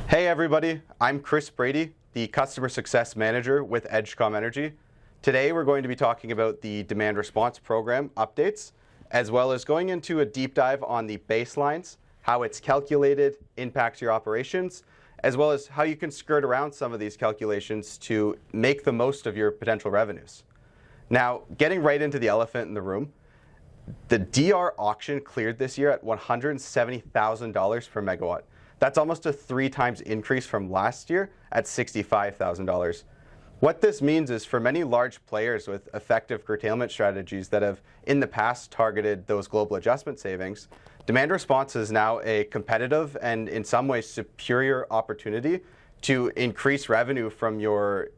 Hey everybody, I'm Chris Brady, the Customer Success Manager with Edgecom Energy. Today we're going to be talking about the Demand Response Program updates, as well as going into a deep dive on the baselines, how it's calculated, impacts your operations, as well as how you can skirt around some of these calculations to make the most of your potential revenues. Now, getting right into the elephant in the room, the DR auction cleared this year at $170,000 per megawatt. That's almost a 3 times increase from last year at $65,000. What this means is for many large players with effective curtailment strategies that have in the past targeted those global adjustment savings, demand response is now a competitive and in some ways superior opportunity to increase revenue from your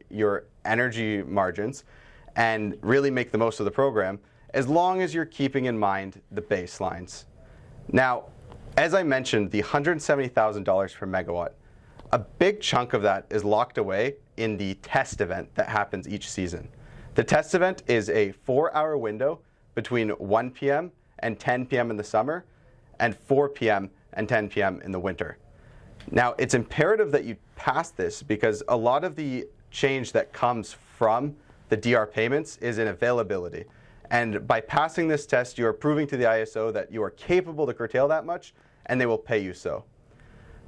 energy margins and really make the most of the program, as long as you're keeping in mind the baselines. Now, as I mentioned, the $170,000 per megawatt, a big chunk of that is locked away in the test event that happens each season. The test event is a 4-hour window between 1 p.m. and 10 p.m. in the summer and 4 p.m. and 10 p.m. in the winter. Now, it's imperative that you pass this because a lot of the change that comes from the DR payments is in availability. And by passing this test, you are proving to the IESO that you are capable to curtail that much, and they will pay you so.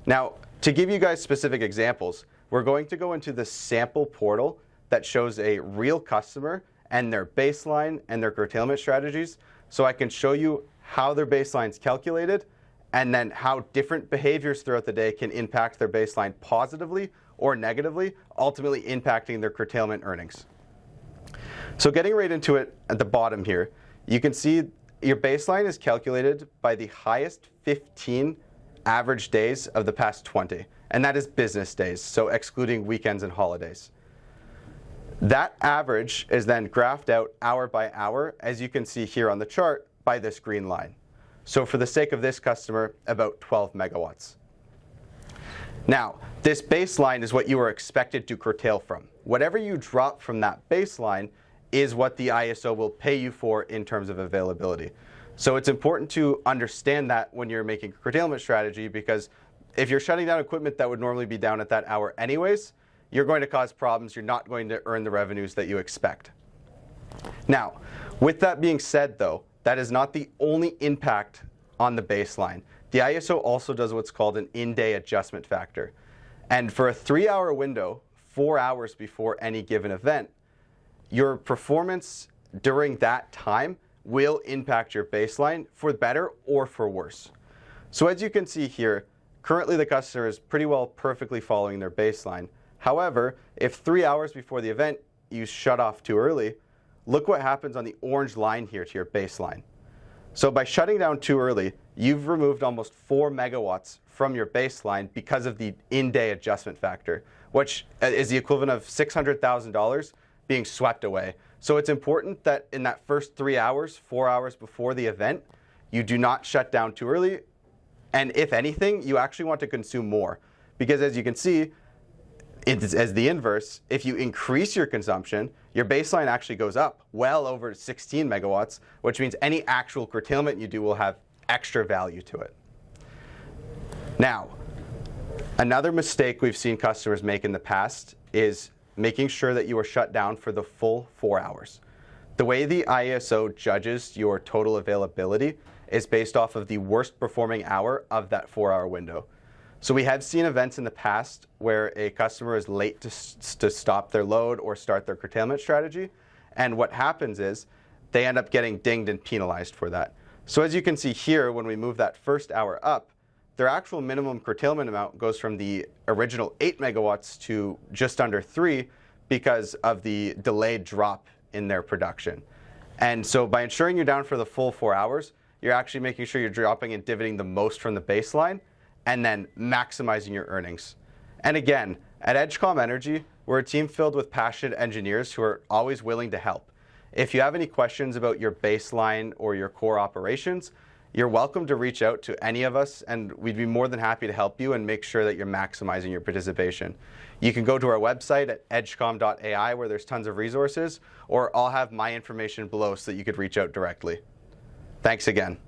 Now, to give you guys specific examples, we're going to go into the sample portal that shows a real customer and their baseline and their curtailment strategies, so I can show you how their baseline is calculated and then how different behaviors throughout the day can impact their baseline positively or negatively, ultimately impacting their curtailment earnings. So getting right into it at the bottom here, you can see your baseline is calculated by the highest 15 average days of the past 20, and that is business days, so excluding weekends and holidays. That average is then graphed out hour by hour, as you can see here on the chart, by this green line. So for the sake of this customer, about 12 megawatts. Now, this baseline is what you are expected to curtail from. Whatever you drop from that baseline is what the IESO will pay you for in terms of availability. So it's important to understand that when you're making a curtailment strategy, because if you're shutting down equipment that would normally be down at that hour anyways, you're going to cause problems. You're not going to earn the revenues that you expect. Now, with that being said though, that is not the only impact on the baseline. The IESO also does what's called an in-day adjustment factor. And for a 3-hour window, 4 hours before any given event, your performance during that time will impact your baseline for better or for worse. So as you can see here, currently the customer is pretty well perfectly following their baseline. However, if 3 hours before the event you shut off too early, look what happens on the orange line here to your baseline. So by shutting down too early, you've removed almost 4 megawatts from your baseline because of the in-day adjustment factor, which is the equivalent of $600,000 being swept away. So it's important that in that first 3 hours, 4 hours before the event, you do not shut down too early. And if anything, you actually want to consume more. Because as you can see, as the inverse, if you increase your consumption, your baseline actually goes up well over 16 megawatts, which means any actual curtailment you do will have extra value to it. Now, another mistake we've seen customers make in the past is making sure that you are shut down for the full 4 hours. The way the IESO judges your total availability is based off of the worst performing hour of that 4-hour window. So we have seen events in the past where a customer is late to stop their load or start their curtailment strategy, and what happens is they end up getting dinged and penalized for that. So as you can see here, when we move that first hour up, their actual minimum curtailment amount goes from the original 8 megawatts to just under 3 because of the delayed drop in their production. And so by ensuring you're down for the full 4 hours, you're actually making sure you're dropping and dividing the most from the baseline and then maximizing your earnings. And again, at Edgecom Energy, we're a team filled with passionate engineers who are always willing to help. If you have any questions about your baseline or your core operations, you're welcome to reach out to any of us, and we'd be more than happy to help you and make sure that you're maximizing your participation. You can go to our website at edgecom.ai where there's tons of resources, or I'll have my information below so that you could reach out directly. Thanks again.